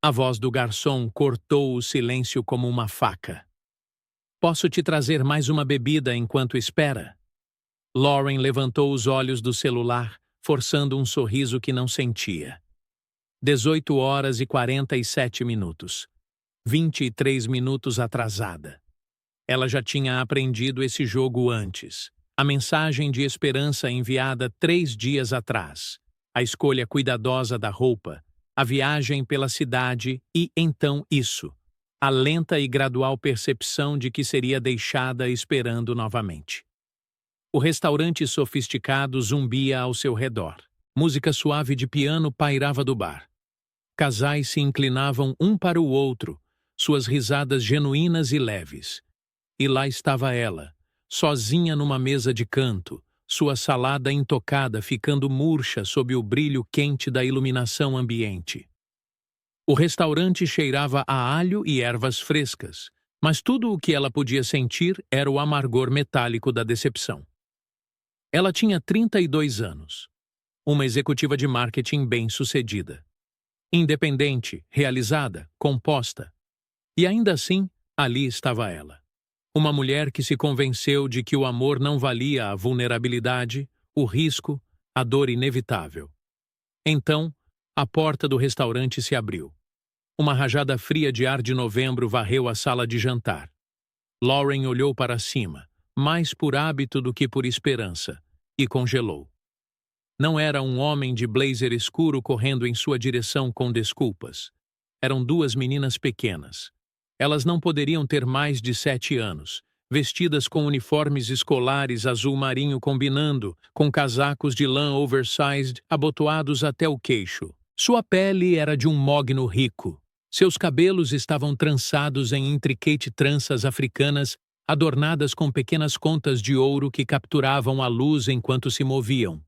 A voz do garçom cortou o silêncio como uma faca. Posso te trazer mais uma bebida enquanto espera? Lauren levantou os olhos do celular, forçando um sorriso que não sentia. 18h47. 23 minutos atrasada. Ela já tinha aprendido esse jogo antes. A mensagem de esperança enviada 3 dias atrás. A escolha cuidadosa da roupa. A viagem pela cidade e, então, isso. A lenta e gradual percepção de que seria deixada esperando novamente. O restaurante sofisticado zumbia ao seu redor. Música suave de piano pairava do bar. Casais se inclinavam um para o outro, suas risadas genuínas e leves. E lá estava ela, sozinha numa mesa de canto, sua salada intocada ficando murcha sob o brilho quente da iluminação ambiente. O restaurante cheirava a alho e ervas frescas, mas tudo o que ela podia sentir era o amargor metálico da decepção. Ela tinha 32 anos, uma executiva de marketing bem-sucedida. Independente, realizada, composta. E ainda assim, ali estava ela. Uma mulher que se convenceu de que o amor não valia a vulnerabilidade, o risco, a dor inevitável. Então, a porta do restaurante se abriu. Uma rajada fria de ar de novembro varreu a sala de jantar. Lauren olhou para cima, mais por hábito do que por esperança, e congelou. Não era um homem de blazer escuro correndo em sua direção com desculpas. Eram 2 meninas pequenas. Elas não poderiam ter mais de 7 anos, vestidas com uniformes escolares azul marinho combinando, com casacos de lã oversized abotoados até o queixo. Sua pele era de um mogno rico. Seus cabelos estavam trançados em intricate tranças africanas, adornadas com pequenas contas de ouro que capturavam a luz enquanto se moviam.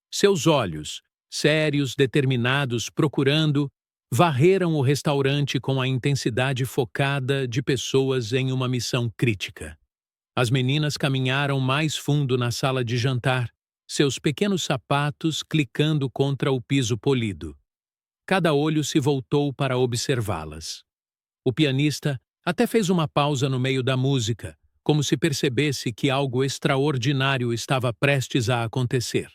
Seus olhos, sérios, determinados, procurando, varreram o restaurante com a intensidade focada de pessoas em uma missão crítica. As meninas caminharam mais fundo na sala de jantar, seus pequenos sapatos clicando contra o piso polido. Cada olho se voltou para observá-las. O pianista até fez uma pausa no meio da música, como se percebesse que algo extraordinário estava prestes a acontecer.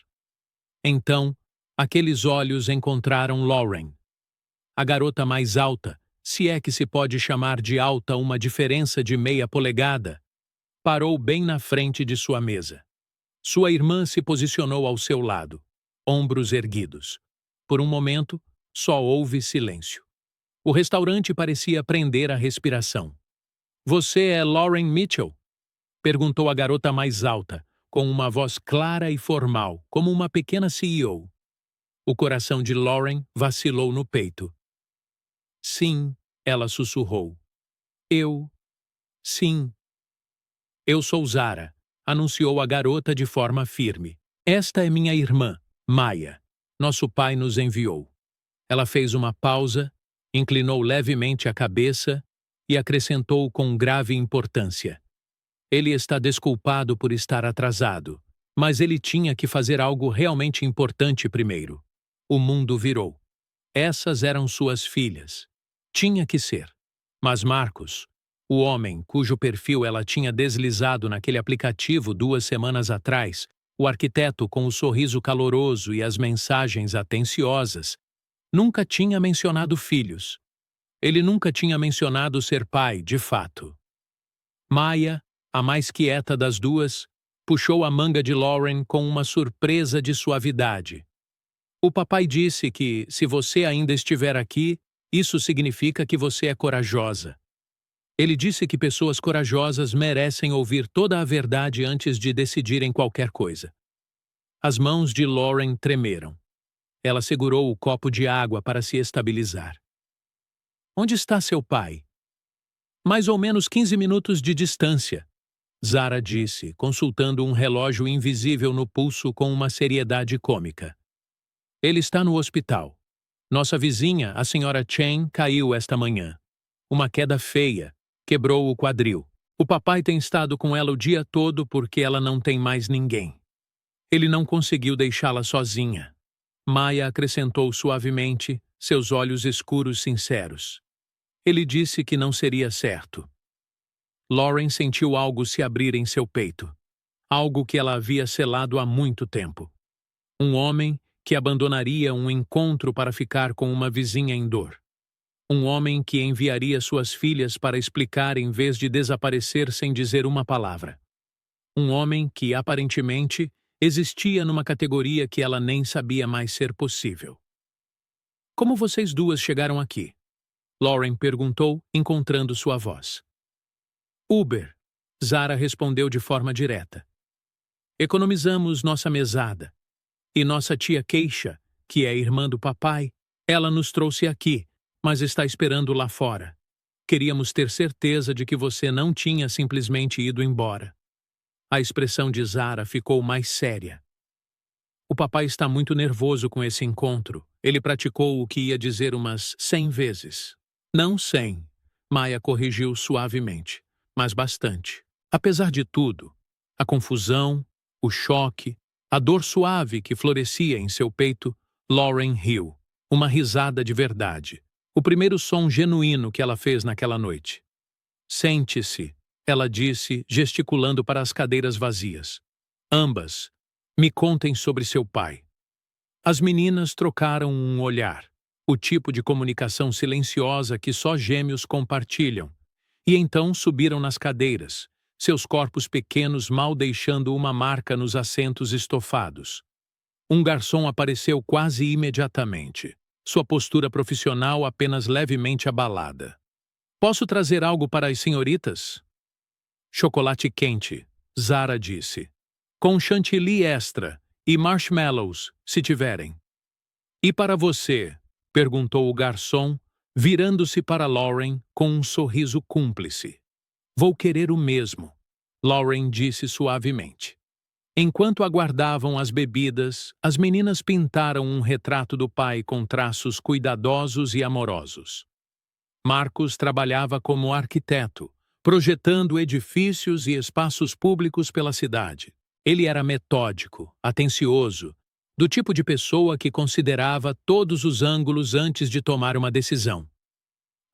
Então, aqueles olhos encontraram Lauren. A garota mais alta, se é que se pode chamar de alta uma diferença de meia polegada, parou bem na frente de sua mesa. Sua irmã se posicionou ao seu lado, ombros erguidos. Por um momento, só houve silêncio. O restaurante parecia prender a respiração. "Você é Lauren Mitchell?" perguntou a garota mais alta, com uma voz clara e formal, como uma pequena CEO. O coração de Lauren vacilou no peito. "Sim", ela sussurrou. Sim. "Eu sou Zara", anunciou a garota de forma firme. "Esta é minha irmã, Maya. Nosso pai nos enviou." Ela fez uma pausa, inclinou levemente a cabeça e acrescentou com grave importância. "Ele está desculpado por estar atrasado, mas ele tinha que fazer algo realmente importante primeiro." O mundo virou. Essas eram suas filhas. Tinha que ser. Mas Marcos, o homem cujo perfil ela tinha deslizado naquele aplicativo 2 semanas atrás, o arquiteto com o sorriso caloroso e as mensagens atenciosas, nunca tinha mencionado filhos. Ele nunca tinha mencionado ser pai, de fato. Maya, a mais quieta das duas, puxou a manga de Lauren com uma surpresa de suavidade. "O papai disse que, se você ainda estiver aqui, isso significa que você é corajosa. Ele disse que pessoas corajosas merecem ouvir toda a verdade antes de decidirem qualquer coisa." As mãos de Lauren tremeram. Ela segurou o copo de água para se estabilizar. "Onde está seu pai?" "Mais ou menos 15 minutos de distância", Zara disse, consultando um relógio invisível no pulso com uma seriedade cômica. "Ele está no hospital. Nossa vizinha, a senhora Chen, caiu esta manhã. Uma queda feia. Quebrou o quadril. O papai tem estado com ela o dia todo porque ela não tem mais ninguém. Ele não conseguiu deixá-la sozinha." Maya acrescentou suavemente, seus olhos escuros sinceros. Ele disse que não seria certo. Lauren sentiu algo se abrir em seu peito. Algo que ela havia selado há muito tempo. Um homem que abandonaria um encontro para ficar com uma vizinha em dor. Um homem que enviaria suas filhas para explicar em vez de desaparecer sem dizer uma palavra. Um homem que, aparentemente, existia numa categoria que ela nem sabia mais ser possível. Como vocês duas chegaram aqui? Lauren perguntou, encontrando sua voz. Uber, Zara respondeu de forma direta. Economizamos nossa mesada. E nossa tia Keisha, que é irmã do papai, ela nos trouxe aqui, mas está esperando lá fora. Queríamos ter certeza de que você não tinha simplesmente ido embora. A expressão de Zara ficou mais séria. O papai está muito nervoso com esse encontro. Ele praticou o que ia dizer umas 100 vezes. Não 100, Maya corrigiu suavemente, mas bastante. Apesar de tudo, a confusão, o choque, a dor suave que florescia em seu peito, Lauren riu. Uma risada de verdade. O primeiro som genuíno que ela fez naquela noite. Sente-se, ela disse, gesticulando para as cadeiras vazias. Ambas, me contem sobre seu pai. As meninas trocaram um olhar, o tipo de comunicação silenciosa que só gêmeos compartilham, e então subiram nas cadeiras, seus corpos pequenos mal deixando uma marca nos assentos estofados. Um garçom apareceu quase imediatamente, sua postura profissional apenas levemente abalada. Posso trazer algo para as senhoritas? Chocolate quente, Zara disse. Com chantilly extra e marshmallows, se tiverem. E para você? Perguntou o garçom, virando-se para Lauren com um sorriso cúmplice. Vou querer o mesmo, Lauren disse suavemente. Enquanto aguardavam as bebidas, as meninas pintaram um retrato do pai com traços cuidadosos e amorosos. Marcos trabalhava como arquiteto, projetando edifícios e espaços públicos pela cidade. Ele era metódico, atencioso, do tipo de pessoa que considerava todos os ângulos antes de tomar uma decisão.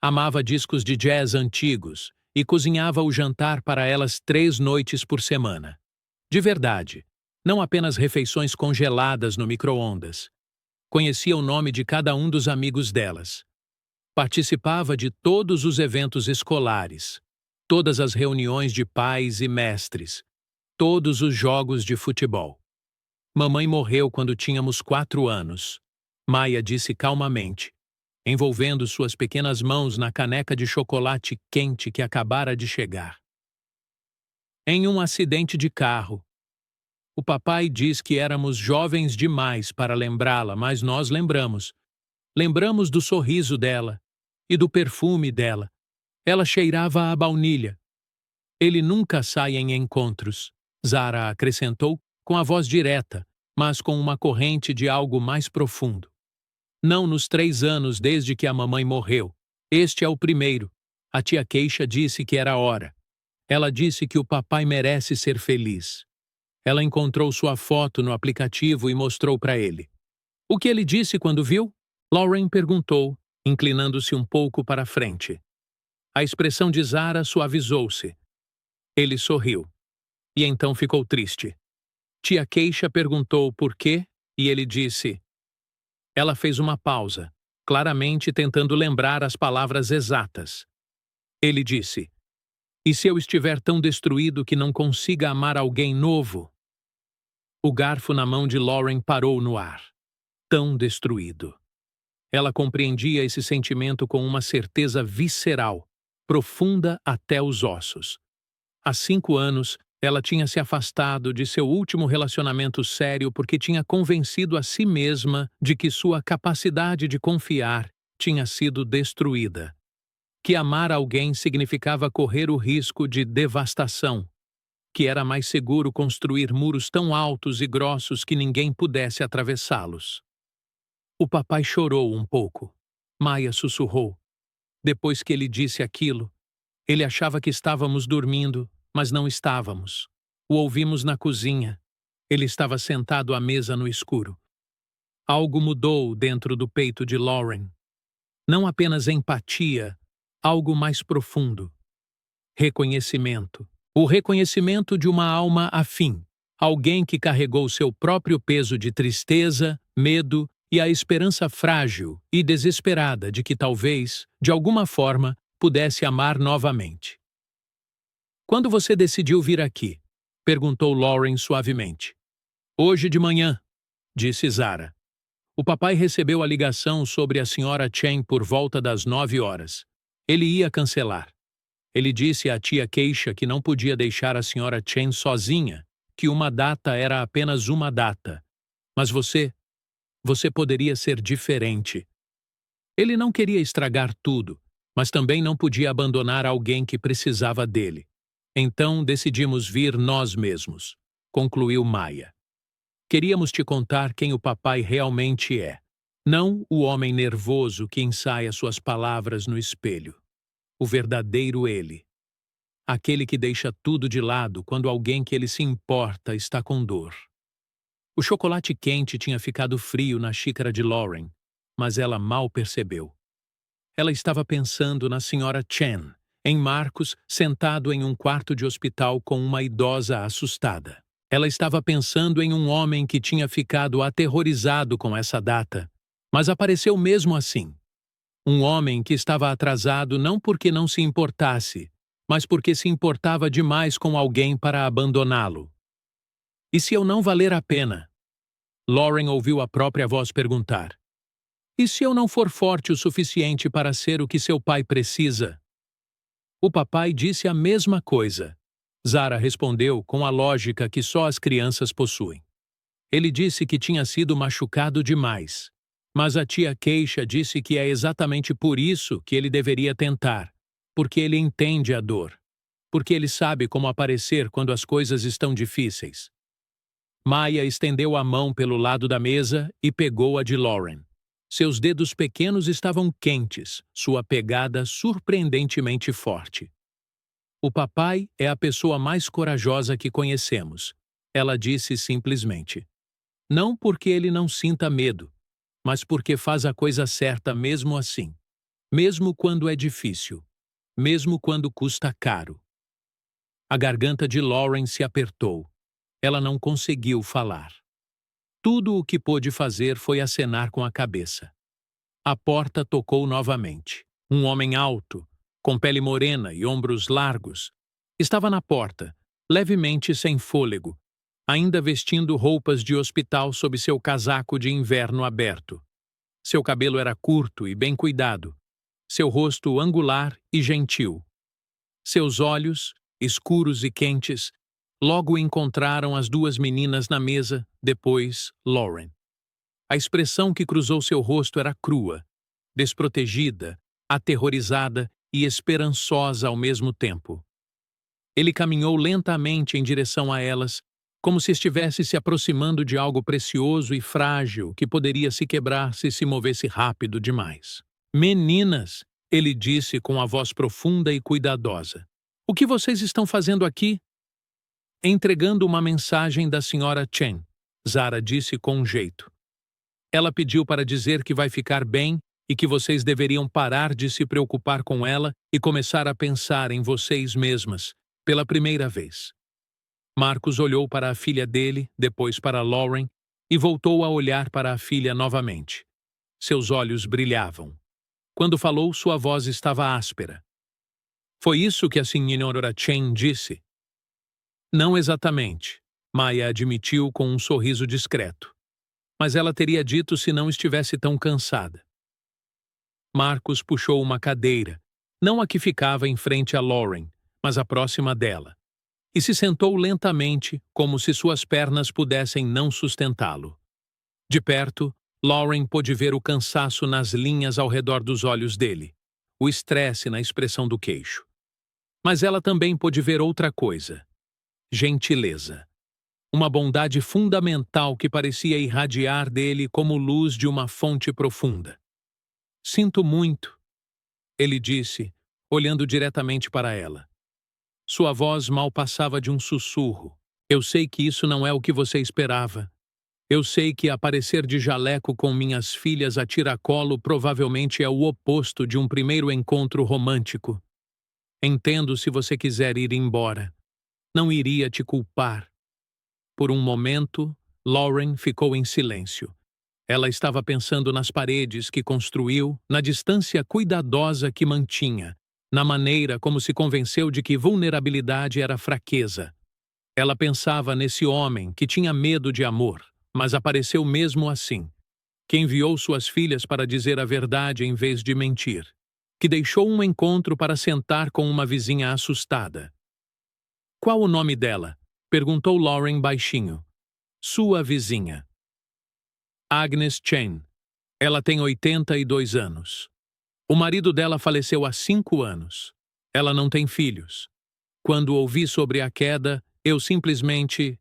Amava discos de jazz antigos e cozinhava o jantar para elas 3 noites por semana. De verdade, não apenas refeições congeladas no micro-ondas. Conhecia o nome de cada um dos amigos delas. Participava de todos os eventos escolares, todas as reuniões de pais e mestres, todos os jogos de futebol. Mamãe morreu quando tínhamos 4 anos, Maya disse calmamente, envolvendo suas pequenas mãos na caneca de chocolate quente que acabara de chegar. Em um acidente de carro. O papai diz que éramos jovens demais para lembrá-la, mas nós lembramos. Lembramos do sorriso dela e do perfume dela. Ela cheirava a baunilha. Ele nunca sai em encontros, Zara acrescentou, com a voz direta, mas com uma corrente de algo mais profundo. Não nos 3 anos desde que a mamãe morreu. Este é o primeiro. A tia Keisha disse que era hora. Ela disse que o papai merece ser feliz. Ela encontrou sua foto no aplicativo e mostrou para ele. O que ele disse quando viu? Lauren perguntou, inclinando-se um pouco para a frente. A expressão de Zara suavizou-se. Ele sorriu. E então ficou triste. Tia Keisha perguntou por quê, e ele disse... Ela fez uma pausa, claramente tentando lembrar as palavras exatas. Ele disse... E se eu estiver tão destruído que não consiga amar alguém novo? O garfo na mão de Lauren parou no ar. Tão destruído. Ela compreendia esse sentimento com uma certeza visceral, profunda até os ossos. Há 5 anos, ela tinha se afastado de seu último relacionamento sério porque tinha convencido a si mesma de que sua capacidade de confiar tinha sido destruída. Que amar alguém significava correr o risco de devastação, que era mais seguro construir muros tão altos e grossos que ninguém pudesse atravessá-los. O papai chorou um pouco. Maya sussurrou. Depois que ele disse aquilo, ele achava que estávamos dormindo, mas não estávamos. O ouvimos na cozinha. Ele estava sentado à mesa no escuro. Algo mudou dentro do peito de Lauren. Não apenas empatia, algo mais profundo. Reconhecimento. O reconhecimento de uma alma afim. Alguém que carregou seu próprio peso de tristeza, medo e a esperança frágil e desesperada de que talvez, de alguma forma, pudesse amar novamente. "Quando você decidiu vir aqui?" perguntou Lauren suavemente. "Hoje de manhã", disse Zara. O papai recebeu a ligação sobre a senhora Chen por volta das 9 horas. Ele ia cancelar. Ele disse à tia Keisha que não podia deixar a senhora Chen sozinha, que uma data era apenas uma data. Mas você poderia ser diferente. Ele não queria estragar tudo, mas também não podia abandonar alguém que precisava dele. Então decidimos vir nós mesmos, concluiu Maya. Queríamos te contar quem o papai realmente é. Não o homem nervoso que ensaia suas palavras no espelho. O verdadeiro ele. Aquele que deixa tudo de lado quando alguém que ele se importa está com dor. O chocolate quente tinha ficado frio na xícara de Lauren, mas ela mal percebeu. Ela estava pensando na senhora Chen, em Marcos, sentado em um quarto de hospital com uma idosa assustada. Ela estava pensando em um homem que tinha ficado aterrorizado com essa data, mas apareceu mesmo assim. Um homem que estava atrasado não porque não se importasse, mas porque se importava demais com alguém para abandoná-lo. "E se eu não valer a pena?" Lauren ouviu a própria voz perguntar. "E se eu não for forte o suficiente para ser o que seu pai precisa?" O papai disse a mesma coisa. Zara respondeu com a lógica que só as crianças possuem. Ele disse que tinha sido machucado demais. Mas a tia Keisha disse que é exatamente por isso que ele deveria tentar, porque ele entende a dor, porque ele sabe como aparecer quando as coisas estão difíceis. Maya estendeu a mão pelo lado da mesa e pegou a de Lauren. Seus dedos pequenos estavam quentes, sua pegada surpreendentemente forte. "O papai é a pessoa mais corajosa que conhecemos", ela disse simplesmente. "Não porque ele não sinta medo, mas porque faz a coisa certa mesmo assim. Mesmo quando é difícil. Mesmo quando custa caro." A garganta de Lauren se apertou. Ela não conseguiu falar. Tudo o que pôde fazer foi acenar com a cabeça. A porta tocou novamente. Um homem alto, com pele morena e ombros largos, estava na porta, levemente sem fôlego, ainda vestindo roupas de hospital sob seu casaco de inverno aberto. Seu cabelo era curto e bem cuidado, seu rosto angular e gentil. Seus olhos, escuros e quentes, logo encontraram as duas meninas na mesa, depois Lauren. A expressão que cruzou seu rosto era crua, desprotegida, aterrorizada e esperançosa ao mesmo tempo. Ele caminhou lentamente em direção a elas, como se estivesse se aproximando de algo precioso e frágil que poderia se quebrar se se movesse rápido demais. "Meninas", ele disse com a voz profunda e cuidadosa, "o que vocês estão fazendo aqui?" "Entregando uma mensagem da senhora Chen", Zara disse com um jeito. "Ela pediu para dizer que vai ficar bem e que vocês deveriam parar de se preocupar com ela e começar a pensar em vocês mesmas, pela primeira vez." Marcos olhou para a filha dele, depois para Lauren, e voltou a olhar para a filha novamente. Seus olhos brilhavam. Quando falou, sua voz estava áspera. "Foi isso que a senhora Chen disse?" "Não exatamente", Maya admitiu com um sorriso discreto. "Mas ela teria dito se não estivesse tão cansada." Marcos puxou uma cadeira, não a que ficava em frente a Lauren, mas a próxima dela, e se sentou lentamente, como se suas pernas pudessem não sustentá-lo. De perto, Lauren pôde ver o cansaço nas linhas ao redor dos olhos dele, o estresse na expressão do queixo. Mas ela também pôde ver outra coisa: gentileza. Uma bondade fundamental que parecia irradiar dele como luz de uma fonte profunda. "Sinto muito", ele disse, olhando diretamente para ela. Sua voz mal passava de um sussurro. "Eu sei que isso não é o que você esperava. Eu sei que aparecer de jaleco com minhas filhas a tiracolo provavelmente é o oposto de um primeiro encontro romântico. Entendo se você quiser ir embora. Não iria te culpar. Por um momento, Lauren ficou em silêncio. Ela estava pensando nas paredes que construiu, na distância cuidadosa que mantinha, na maneira como se convenceu de que vulnerabilidade era fraqueza. Ela pensava nesse homem que tinha medo de amor, mas apareceu mesmo assim, que enviou suas filhas para dizer a verdade em vez de mentir, que deixou um encontro para sentar com uma vizinha assustada. Qual o nome dela? Perguntou Lauren baixinho. Sua vizinha. Agnes Chen. Ela tem 82 anos. O marido dela faleceu há 5 anos. Ela não tem filhos. Quando ouvi sobre a queda, eu simplesmente...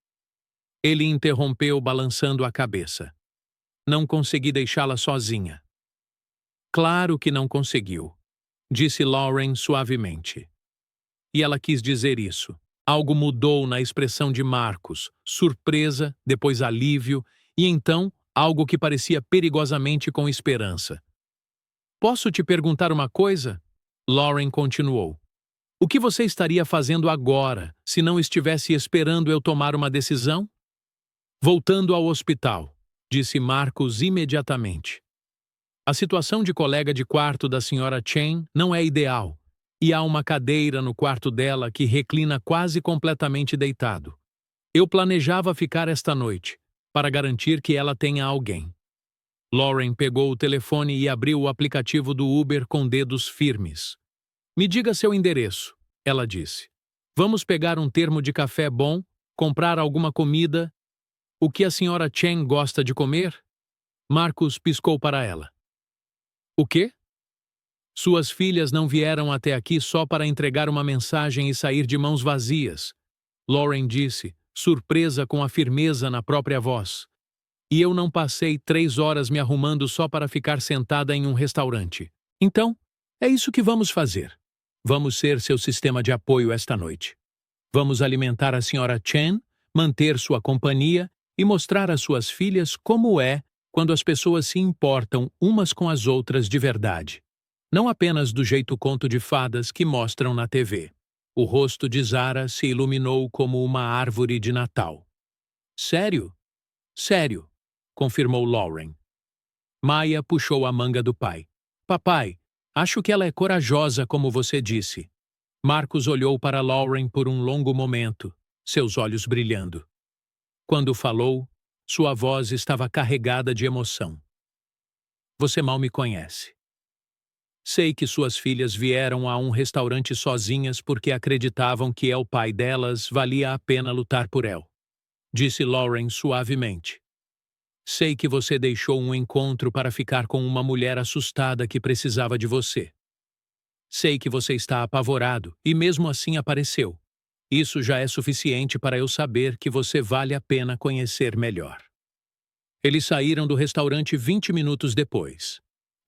Ele interrompeu balançando a cabeça. Não consegui deixá-la sozinha. Claro que não conseguiu, disse Lauren suavemente. E ela quis dizer isso. Algo mudou na expressão de Marcos, surpresa, depois alívio, e então algo que parecia perigosamente com esperança. Posso te perguntar uma coisa? Lauren continuou. O que você estaria fazendo agora, se não estivesse esperando eu tomar uma decisão? Voltando ao hospital, disse Marcos imediatamente. A situação de colega de quarto da senhora Chen não é ideal, e há uma cadeira no quarto dela que reclina quase completamente deitado. Eu planejava ficar esta noite, para garantir que ela tenha alguém. Lauren pegou o telefone e abriu o aplicativo do Uber com dedos firmes. Me diga seu endereço, ela disse. Vamos pegar um termo de café bom, comprar alguma comida. O que a senhora Chen gosta de comer? Marcos piscou para ela. O quê? Suas filhas não vieram até aqui só para entregar uma mensagem e sair de mãos vazias, Lauren disse, surpresa com a firmeza na própria voz. E eu não passei 3 horas me arrumando só para ficar sentada em um restaurante. Então, é isso que vamos fazer. Vamos ser seu sistema de apoio esta noite. Vamos alimentar a senhora Chen, manter sua companhia e mostrar às suas filhas como é quando as pessoas se importam umas com as outras de verdade. Não apenas do jeito conto de fadas que mostram na TV. O rosto de Zara se iluminou como uma árvore de Natal. Sério? Sério, confirmou Lauren. Maya puxou a manga do pai. Papai, acho que ela é corajosa como você disse. Marcos olhou para Lauren por um longo momento, seus olhos brilhando. Quando falou, sua voz estava carregada de emoção. Você mal me conhece. Sei que suas filhas vieram a um restaurante sozinhas porque acreditavam que o pai delas valia a pena lutar por ela, disse Lauren suavemente. Sei que você deixou um encontro para ficar com uma mulher assustada que precisava de você. Sei que você está apavorado e mesmo assim apareceu. Isso já é suficiente para eu saber que você vale a pena conhecer melhor. Eles saíram do restaurante 20 minutos depois.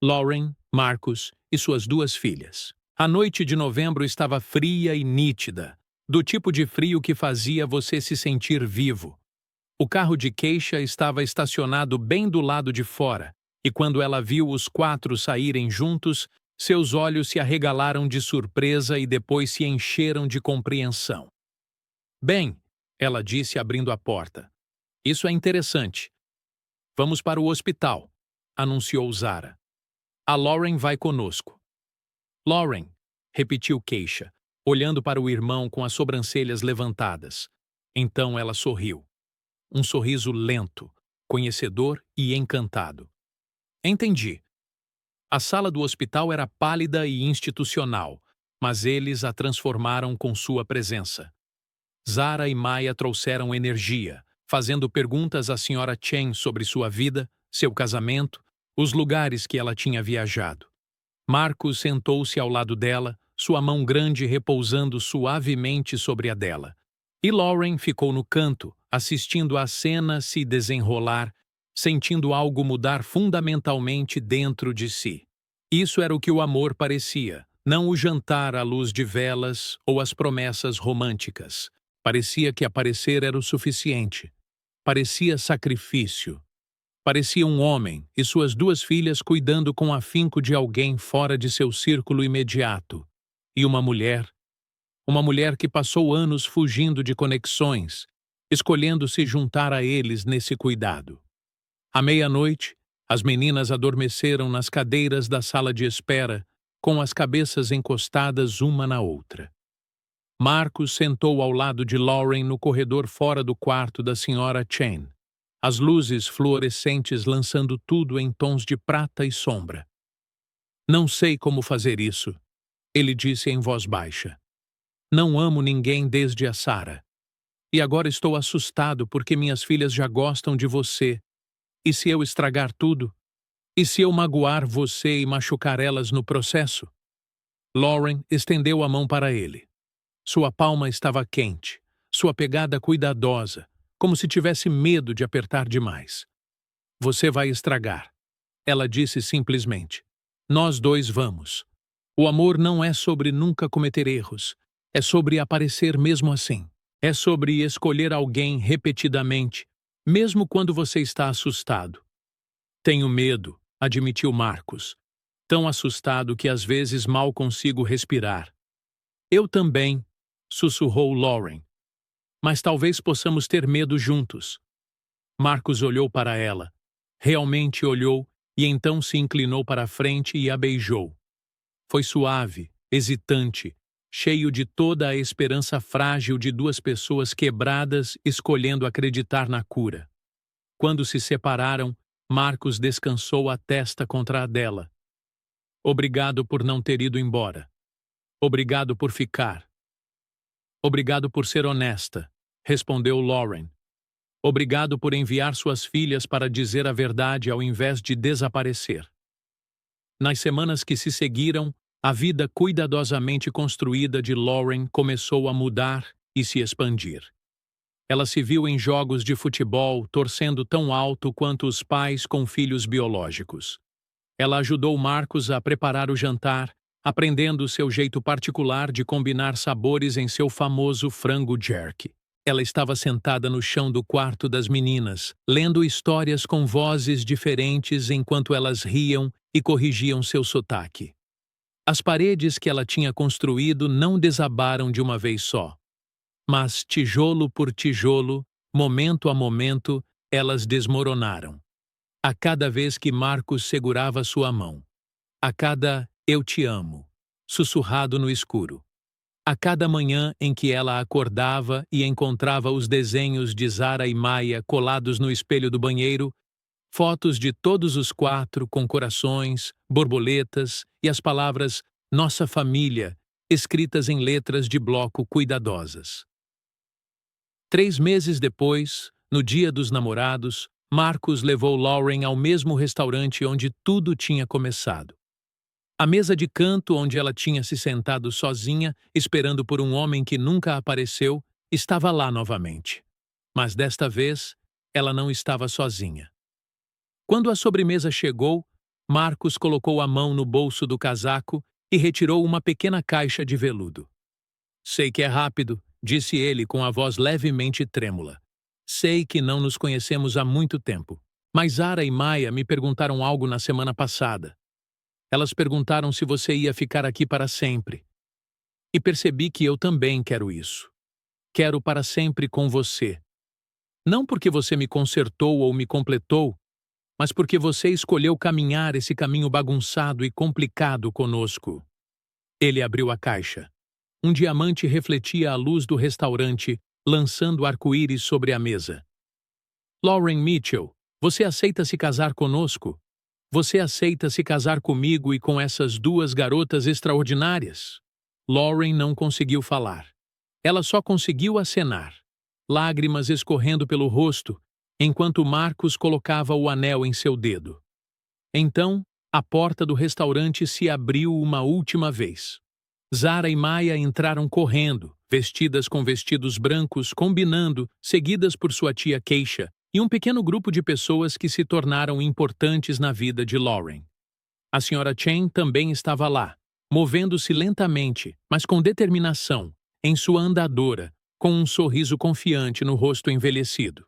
Lauren, Marcos e suas 2 filhas. A noite de novembro estava fria e nítida, do tipo de frio que fazia você se sentir vivo. O carro de Keisha estava estacionado bem do lado de fora, e quando ela viu os 4 saírem juntos, seus olhos se arregalaram de surpresa e depois se encheram de compreensão. Bem, ela disse abrindo a porta. Isso é interessante. Vamos para o hospital, anunciou Zara. A Lauren vai conosco. Lauren, repetiu Keisha, olhando para o irmão com as sobrancelhas levantadas. Então ela sorriu. Um sorriso lento, conhecedor e encantado. Entendi. A sala do hospital era pálida e institucional, mas eles a transformaram com sua presença. Zara e Maya trouxeram energia, fazendo perguntas à senhora Chen sobre sua vida, seu casamento, os lugares que ela tinha viajado. Marcos sentou-se ao lado dela, sua mão grande repousando suavemente sobre a dela. E Lauren ficou no canto, assistindo a cena se desenrolar, sentindo algo mudar fundamentalmente dentro de si. Isso era o que o amor parecia, não o jantar à luz de velas ou as promessas românticas. Parecia que aparecer era o suficiente. Parecia sacrifício. Parecia um homem e suas duas filhas cuidando com afinco de alguém fora de seu círculo imediato. E uma mulher que passou anos fugindo de conexões, escolhendo se juntar a eles nesse cuidado. À meia-noite, as meninas adormeceram nas cadeiras da sala de espera, com as cabeças encostadas uma na outra. Marcus sentou ao lado de Lauren no corredor fora do quarto da Sra. Chen, as luzes fluorescentes lançando tudo em tons de prata e sombra. Não sei como fazer isso, ele disse em voz baixa. Não amo ninguém desde a Sarah. E agora estou assustado porque minhas filhas já gostam de você. E se eu estragar tudo? E se eu magoar você e machucar elas no processo? Lauren estendeu a mão para ele. Sua palma estava quente, sua pegada cuidadosa, como se tivesse medo de apertar demais. Você vai estragar, ela disse simplesmente. Nós dois vamos. O amor não é sobre nunca cometer erros, é sobre aparecer mesmo assim. É sobre escolher alguém repetidamente, mesmo quando você está assustado. Tenho medo, admitiu Marcus, tão assustado que às vezes mal consigo respirar. Eu também, sussurrou Lauren. Mas talvez possamos ter medo juntos. Marcus olhou para ela, realmente olhou, e então se inclinou para a frente e a beijou. Foi suave, hesitante, cheio de toda a esperança frágil de duas pessoas quebradas escolhendo acreditar na cura. Quando se separaram, Marcus descansou a testa contra a dela. Obrigado por não ter ido embora. Obrigado por ficar. Obrigado por ser honesta, respondeu Lauren. Obrigado por enviar suas filhas para dizer a verdade ao invés de desaparecer. Nas semanas que se seguiram, a vida cuidadosamente construída de Lauren começou a mudar e se expandir. Ela se viu em jogos de futebol torcendo tão alto quanto os pais com filhos biológicos. Ela ajudou Marcus a preparar o jantar, aprendendo seu jeito particular de combinar sabores em seu famoso frango jerky. Ela estava sentada no chão do quarto das meninas, lendo histórias com vozes diferentes enquanto elas riam e corrigiam seu sotaque. As paredes que ela tinha construído não desabaram de uma vez só. Mas, tijolo por tijolo, momento a momento, elas desmoronaram. A cada vez que Marcus segurava sua mão. A cada "eu te amo", sussurrado no escuro. A cada manhã em que ela acordava e encontrava os desenhos de Zara e Maia colados no espelho do banheiro, fotos de todos os quatro com corações, borboletas e as palavras "Nossa Família", escritas em letras de bloco cuidadosas. 3 meses depois, no Dia dos Namorados, Marcus levou Lauren ao mesmo restaurante onde tudo tinha começado. A mesa de canto onde ela tinha se sentado sozinha, esperando por um homem que nunca apareceu, estava lá novamente. Mas desta vez, ela não estava sozinha. Quando a sobremesa chegou, Marcus colocou a mão no bolso do casaco e retirou uma pequena caixa de veludo. Sei que é rápido, disse ele com a voz levemente trêmula. Sei que não nos conhecemos há muito tempo, mas Zara e Maia me perguntaram algo na semana passada. Elas perguntaram se você ia ficar aqui para sempre. E percebi que eu também quero isso. Quero para sempre com você. Não porque você me consertou ou me completou, mas porque você escolheu caminhar esse caminho bagunçado e complicado conosco. Ele abriu a caixa. Um diamante refletia a luz do restaurante, lançando arco-íris sobre a mesa. Lauren Mitchell, você aceita se casar conosco? Você aceita se casar comigo e com essas duas garotas extraordinárias? Lauren não conseguiu falar. Ela só conseguiu acenar, lágrimas escorrendo pelo rosto, enquanto Marcus colocava o anel em seu dedo. Então, a porta do restaurante se abriu uma última vez. Zara e Maia entraram correndo, vestidas com vestidos brancos combinando, seguidas por sua tia Keisha, e um pequeno grupo de pessoas que se tornaram importantes na vida de Lauren. A Sra. Chen também estava lá, movendo-se lentamente, mas com determinação, em sua andadora, com um sorriso confiante no rosto envelhecido.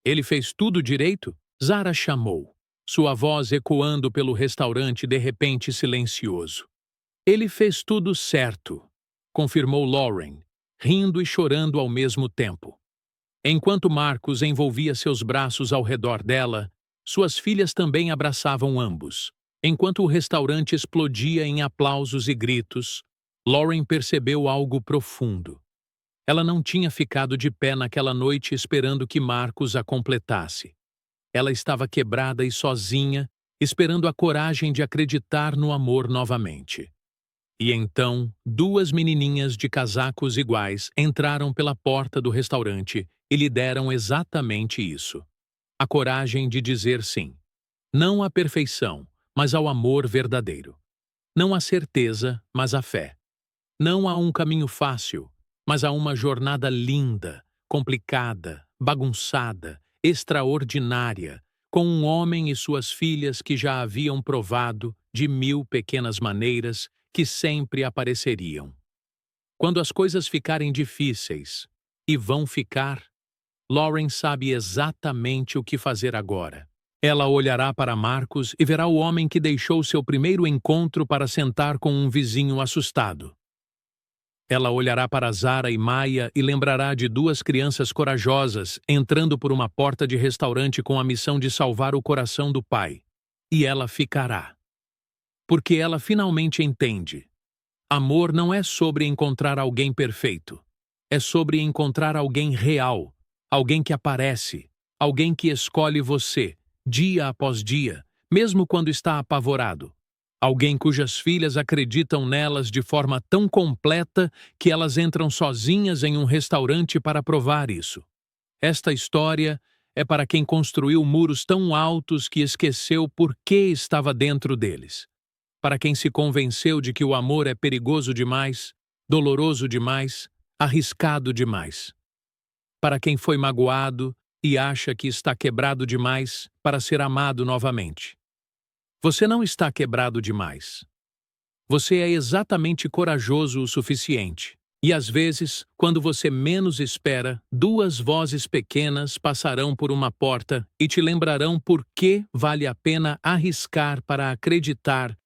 Ele fez tudo direito? Zara chamou, sua voz ecoando pelo restaurante de repente silencioso. Ele fez tudo certo, confirmou Lauren, rindo e chorando ao mesmo tempo. Enquanto Marcus envolvia seus braços ao redor dela, suas filhas também abraçavam ambos. Enquanto o restaurante explodia em aplausos e gritos, Lauren percebeu algo profundo. Ela não tinha ficado de pé naquela noite esperando que Marcus a completasse. Ela estava quebrada e sozinha, esperando a coragem de acreditar no amor novamente. E então, duas menininhas de casacos iguais entraram pela porta do restaurante e lhe deram exatamente isso. A coragem de dizer sim. Não à perfeição, mas ao amor verdadeiro. Não à certeza, mas à fé. Não a um caminho fácil, mas a uma jornada linda, complicada, bagunçada, extraordinária, com um homem e suas filhas que já haviam provado, de 1000 pequenas maneiras, que sempre apareceriam. Quando as coisas ficarem difíceis, e vão ficar, Lauren sabe exatamente o que fazer agora. Ela olhará para Marcus e verá o homem que deixou seu primeiro encontro para sentar com um vizinho assustado. Ela olhará para Zara e Maia e lembrará de duas crianças corajosas entrando por uma porta de restaurante com a missão de salvar o coração do pai. E ela ficará. Porque ela finalmente entende. Amor não é sobre encontrar alguém perfeito. É sobre encontrar alguém real, alguém que aparece, alguém que escolhe você, dia após dia, mesmo quando está apavorado. Alguém cujas filhas acreditam nelas de forma tão completa que elas entram sozinhas em um restaurante para provar isso. Esta história é para quem construiu muros tão altos que esqueceu por que estava dentro deles. Para quem se convenceu de que o amor é perigoso demais, doloroso demais, arriscado demais. Para quem foi magoado e acha que está quebrado demais para ser amado novamente. Você não está quebrado demais. Você é exatamente corajoso o suficiente. E às vezes, quando você menos espera, duas vozes pequenas passarão por uma porta e te lembrarão por que vale a pena arriscar para acreditar